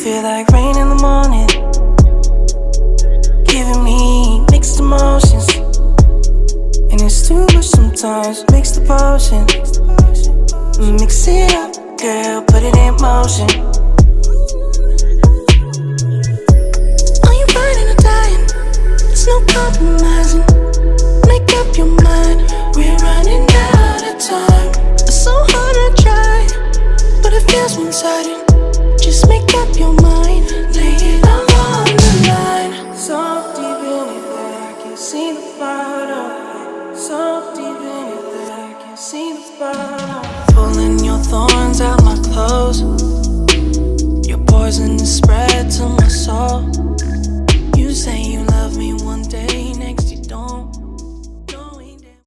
feel like rain in the morning, giving me mixed emotions. And it's too much sometimes, mix the potion. Mix it up, girl, put it in motion. Are you burning or dying? There's no compromising. Make up your mind, we're running out of time. It's so hard to try, but it feels one-sided. Just make up your mind, lay it all on the line. So deep in it that I can't see the bottom. So deep in it that I can't see the bottom. Pulling your thorns out my clothes. Your poison is spread to my soul.